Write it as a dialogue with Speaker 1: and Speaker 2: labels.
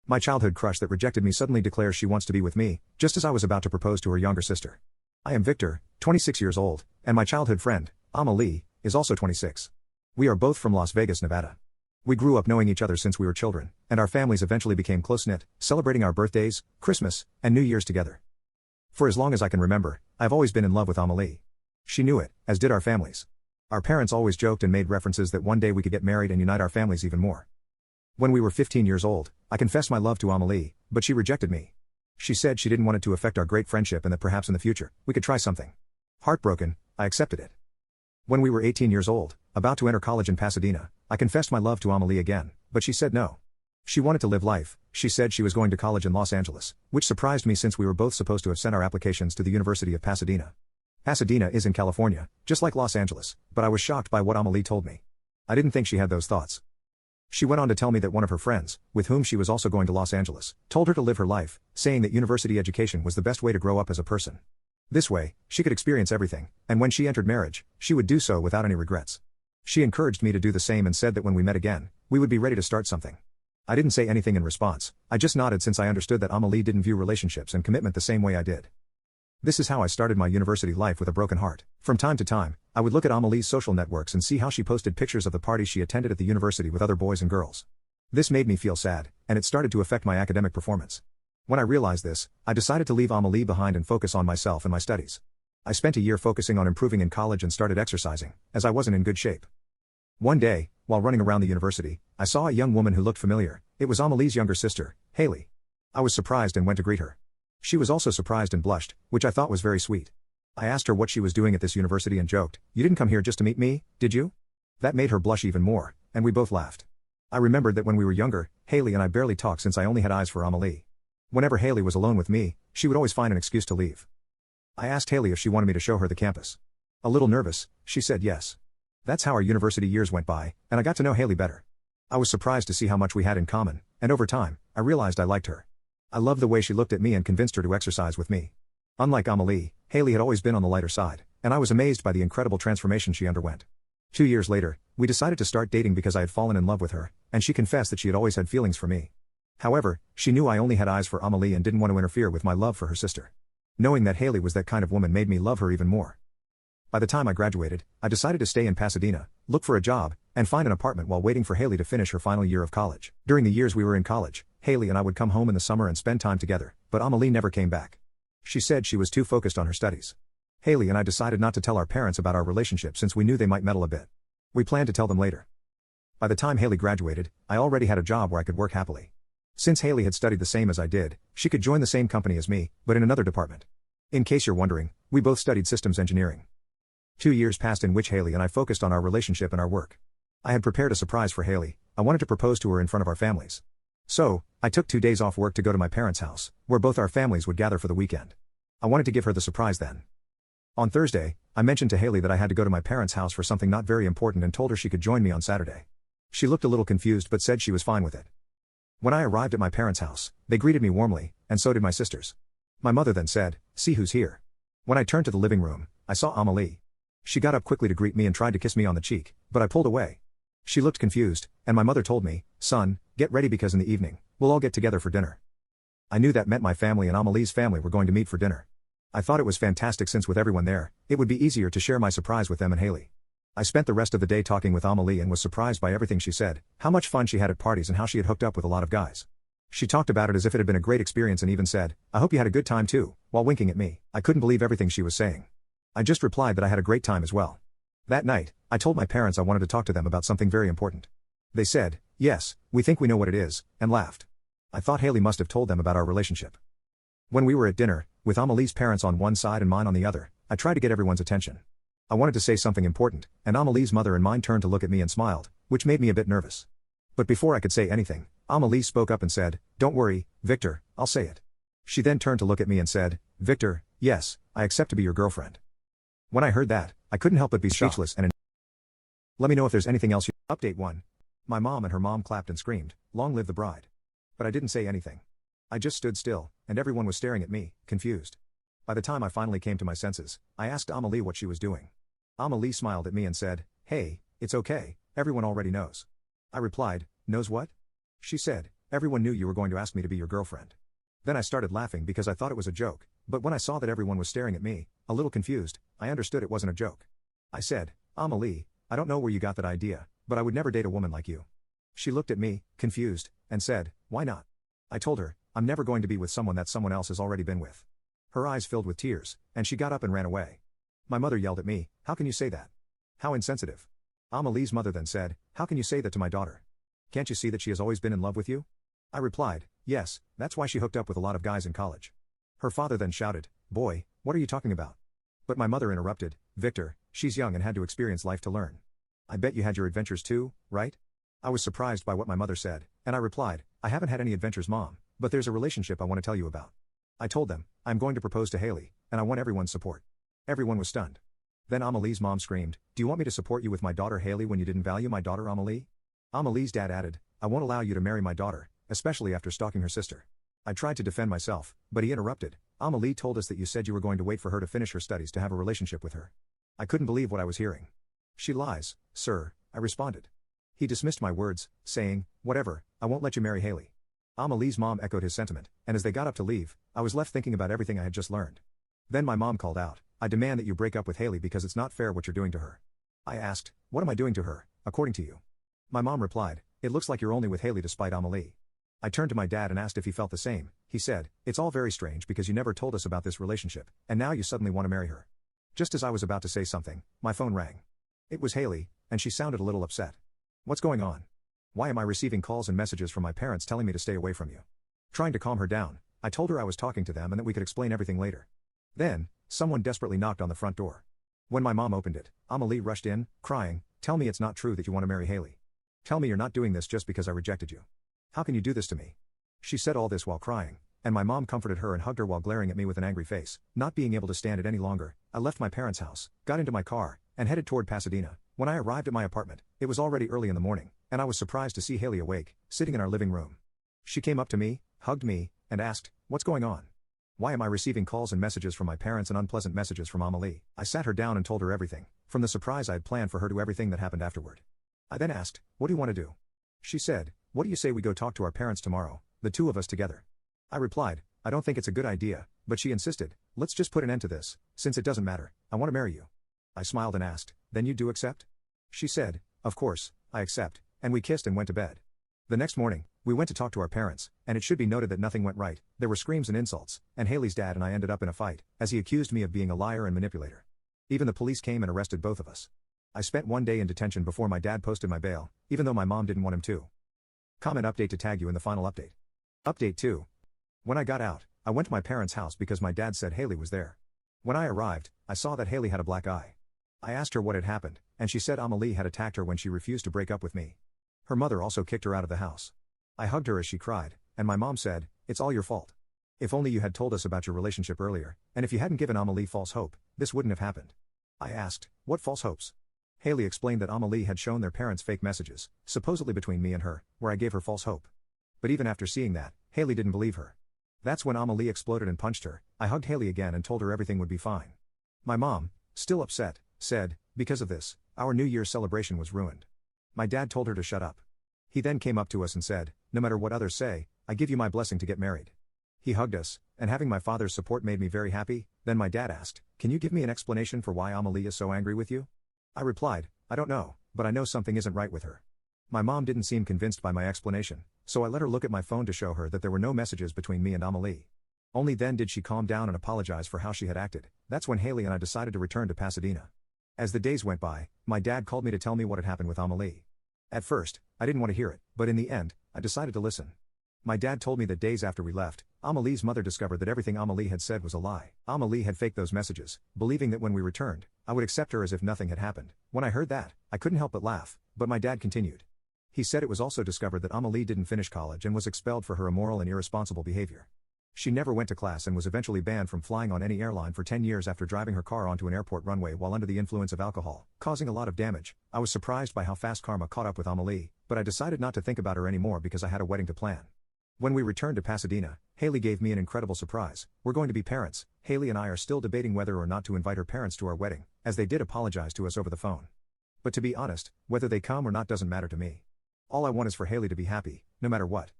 Speaker 1: My childhood crush that rejected me suddenly declares she wants to be with me, just as I was about to propose to her younger sister. I am Victor, 26 years old, and my childhood friend, Amelie, is also 26. We are both from Las Vegas, Nevada. We grew up knowing each other since we were children, and our families eventually became close-knit, celebrating our birthdays, Christmas, and New Year's together. For as long as I can remember, I've always been in love with Amelie. She knew it, as did our families. Our parents always joked and made references that one day we could get married and unite our families even more. When we were 15 years old, I confessed my love to Amelie, but she rejected me. She said she didn't want it to affect our great friendship and that perhaps in the future, we could try something. Heartbroken, I accepted it. When we were 18 years old, about to enter college in Pasadena, I confessed my love to Amelie again, but she said no. She wanted to live life. She said she was going to college in Los Angeles, which surprised me since we were both supposed to have sent our applications to the University of Pasadena. Pasadena is in California, just like Los Angeles, but I was shocked by what Amelie told me. I didn't think she had those thoughts. She went on to tell me that one of her friends, with whom she was also going to Los Angeles, told her to live her life, saying that university education was the best way to grow up as a person. This way, she could experience everything, and when she entered marriage, she would do so without any regrets. She encouraged me to do the same and said that when we met again, we would be ready to start something. I didn't say anything in response, I just nodded since I understood that Amelie didn't view relationships and commitment the same way I did. This is how I started my university life with a broken heart. From time to time, I would look at Amelie's social networks and see how she posted pictures of the parties she attended at the university with other boys and girls. This made me feel sad, and it started to affect my academic performance. When I realized this, I decided to leave Amelie behind and focus on myself and my studies. I spent a year focusing on improving in college and started exercising, as I wasn't in good shape. One day, while running around the university, I saw a young woman who looked familiar. It was Amelie's younger sister, Haley. I was surprised and went to greet her. She was also surprised and blushed, which I thought was very sweet. I asked her what she was doing at this university and joked, "You didn't come here just to meet me, did you?" That made her blush even more, and we both laughed. I remembered that when we were younger, Haley and I barely talked since I only had eyes for Amelie. Whenever Haley was alone with me, she would always find an excuse to leave. I asked Haley if she wanted me to show her the campus. A little nervous, she said yes. That's how our university years went by, and I got to know Haley better. I was surprised to see how much we had in common, and over time, I realized I liked her. I loved the way she looked at me and convinced her to exercise with me. Unlike Amelie, Haley had always been on the lighter side, and I was amazed by the incredible transformation she underwent. 2 years later, we decided to start dating because I had fallen in love with her, and she confessed that she had always had feelings for me. However, she knew I only had eyes for Amelie and didn't want to interfere with my love for her sister. Knowing that Haley was that kind of woman made me love her even more. By the time I graduated, I decided to stay in Pasadena, look for a job, and find an apartment while waiting for Haley to finish her final year of college. During the years we were in college, Haley and I would come home in the summer and spend time together, but Amelie never came back. She said she was too focused on her studies. Haley and I decided not to tell our parents about our relationship since we knew they might meddle a bit. We planned to tell them later. By the time Haley graduated, I already had a job where I could work happily. Since Haley had studied the same as I did, she could join the same company as me, but in another department. In case you're wondering, we both studied systems engineering. 2 years passed in which Haley and I focused on our relationship and our work. I had prepared a surprise for Haley. I wanted to propose to her in front of our families. So, I took 2 days off work to go to my parents' house, where both our families would gather for the weekend. I wanted to give her the surprise then. On Thursday, I mentioned to Haley that I had to go to my parents' house for something not very important and told her she could join me on Saturday. She looked a little confused but said she was fine with it. When I arrived at my parents' house, they greeted me warmly, and so did my sisters. My mother then said, "See who's here." When I turned to the living room, I saw Amelie. She got up quickly to greet me and tried to kiss me on the cheek, but I pulled away. She looked confused, and my mother told me, "Son, get ready because in the evening, we'll all get together for dinner." I knew that meant my family and Amelie's family were going to meet for dinner. I thought it was fantastic since with everyone there, it would be easier to share my surprise with them and Haley. I spent the rest of the day talking with Amelie and was surprised by everything she said, how much fun she had at parties and how she had hooked up with a lot of guys. She talked about it as if it had been a great experience and even said, "I hope you had a good time too," while winking at me. I couldn't believe everything she was saying. I just replied that I had a great time as well. That night, I told my parents I wanted to talk to them about something very important. They said, "Yes, we think we know what it is," and laughed. I thought Haley must have told them about our relationship. When we were at dinner, with Amelie's parents on one side and mine on the other, I tried to get everyone's attention. I wanted to say something important, and Amelie's mother and mine turned to look at me and smiled, which made me a bit nervous. But before I could say anything, Amelie spoke up and said, "Don't worry, Victor, I'll say it." She then turned to look at me and said, "Victor, yes, I accept to be your girlfriend." When I heard that, I couldn't help but be speechless and let me know if there's anything else you... Update 1. My mom and her mom clapped and screamed, "Long live the bride." But I didn't say anything. I just stood still, and everyone was staring at me, confused. By the time I finally came to my senses, I asked Amelie what she was doing. Amelie smiled at me and said, "Hey, it's okay, everyone already knows." I replied, "Knows what?" She said, Everyone knew you were going to ask me to be your girlfriend. Then I started laughing because I thought it was a joke, but when I saw that everyone was staring at me, a little confused, I understood it wasn't a joke. I said, Amelie, I don't know where you got that idea, but I would never date a woman like you. She looked at me, confused, and said, why not? I told her, I'm never going to be with someone that someone else has already been with. Her eyes filled with tears, and she got up and ran away. My mother yelled at me, how can you say that? How insensitive. Amelie's mother then said, how can you say that to my daughter? Can't you see that she has always been in love with you? I replied, yes, that's why she hooked up with a lot of guys in college. Her father then shouted, boy, what are you talking about? But my mother interrupted, Victor, she's young and had to experience life to learn. I bet you had your adventures too, right? I was surprised by what my mother said, and I replied, I haven't had any adventures, Mom, but there's a relationship I want to tell you about. I told them, I'm going to propose to Haley, and I want everyone's support. Everyone was stunned. Then Amelie's mom screamed, do you want me to support you with my daughter Haley when you didn't value my daughter Amelie? Amelie's dad added, I won't allow you to marry my daughter, especially after stalking her sister. I tried to defend myself, but he interrupted, Amelie told us that you said you were going to wait for her to finish her studies to have a relationship with her. I couldn't believe what I was hearing. She lies, sir, I responded. He dismissed my words, saying, whatever, I won't let you marry Haley. Amelie's mom echoed his sentiment, and as they got up to leave, I was left thinking about everything I had just learned. Then my mom called out, I demand that you break up with Haley because it's not fair what you're doing to her. I asked, what am I doing to her, according to you? My mom replied, it looks like you're only with Haley to spite Amelie. I turned to my dad and asked if he felt the same. He said, it's all very strange because you never told us about this relationship, and now you suddenly want to marry her. Just as I was about to say something, my phone rang. It was Haley, and she sounded a little upset. What's going on? Why am I receiving calls and messages from my parents telling me to stay away from you? Trying to calm her down, I told her I was talking to them and that we could explain everything later. Then, someone desperately knocked on the front door. When my mom opened it, Amelie rushed in, crying, tell me it's not true that you want to marry Haley. Tell me you're not doing this just because I rejected you. How can you do this to me? She said all this while crying, and my mom comforted her and hugged her while glaring at me with an angry face. Not being able to stand it any longer, I left my parents' house, got into my car, and headed toward Pasadena. When I arrived at my apartment, it was already early in the morning, and I was surprised to see Haley awake, sitting in our living room. She came up to me, hugged me, and asked, what's going on? Why am I receiving calls and messages from my parents and unpleasant messages from Amelie? I sat her down and told her everything, from the surprise I had planned for her to everything that happened afterward. I then asked, what do you want to do? She said, what do you say we go talk to our parents tomorrow, the two of us together? I replied, I don't think it's a good idea, but she insisted, let's just put an end to this, since it doesn't matter, I want to marry you. I smiled and asked, then you do accept? She said, of course, I accept, and we kissed and went to bed. The next morning, we went to talk to our parents, and it should be noted that nothing went right. There were screams and insults, and Haley's dad and I ended up in a fight, as he accused me of being a liar and manipulator. Even the police came and arrested both of us. I spent one day in detention before my dad posted my bail, even though my mom didn't want him to. Comment update to tag you in the final update. Update 2. When I got out, I went to my parents' house because my dad said Haley was there. When I arrived, I saw that Haley had a black eye. I asked her what had happened, and she said Amelie had attacked her when she refused to break up with me. Her mother also kicked her out of the house. I hugged her as she cried, and my mom said, it's all your fault. If only you had told us about your relationship earlier, and if you hadn't given Amelie false hope, this wouldn't have happened. I asked, what false hopes? Haley explained that Amelie had shown their parents fake messages, supposedly between me and her, where I gave her false hope. But even after seeing that, Haley didn't believe her. That's when Amelie exploded and punched her. I hugged Haley again and told her everything would be fine. My mom, still upset, said, because of this, our New Year's celebration was ruined. My dad told her to shut up. He then came up to us and said, no matter what others say, I give you my blessing to get married. He hugged us, and having my father's support made me very happy. Then my dad asked, can you give me an explanation for why Amelie is so angry with you? I replied, I don't know, but I know something isn't right with her. My mom didn't seem convinced by my explanation, so I let her look at my phone to show her that there were no messages between me and Amelie. Only then did she calm down and apologize for how she had acted. That's when Haley and I decided to return to Pasadena. As the days went by, my dad called me to tell me what had happened with Amelie. At first, I didn't want to hear it, but in the end, I decided to listen. My dad told me that days after we left, Amelie's mother discovered that everything Amelie had said was a lie. Amelie had faked those messages, believing that when we returned, I would accept her as if nothing had happened. When I heard that, I couldn't help but laugh, but my dad continued. He said it was also discovered that Amelie didn't finish college and was expelled for her immoral and irresponsible behavior. She never went to class and was eventually banned from flying on any airline for 10 years after driving her car onto an airport runway while under the influence of alcohol, causing a lot of damage. I was surprised by how fast karma caught up with Amelie, but I decided not to think about her anymore because I had a wedding to plan. When we returned to Pasadena, Haley gave me an incredible surprise. We're going to be parents. Haley and I are still debating whether or not to invite her parents to our wedding, as they did apologize to us over the phone. But to be honest, whether they come or not doesn't matter to me. All I want is for Haley to be happy, no matter what.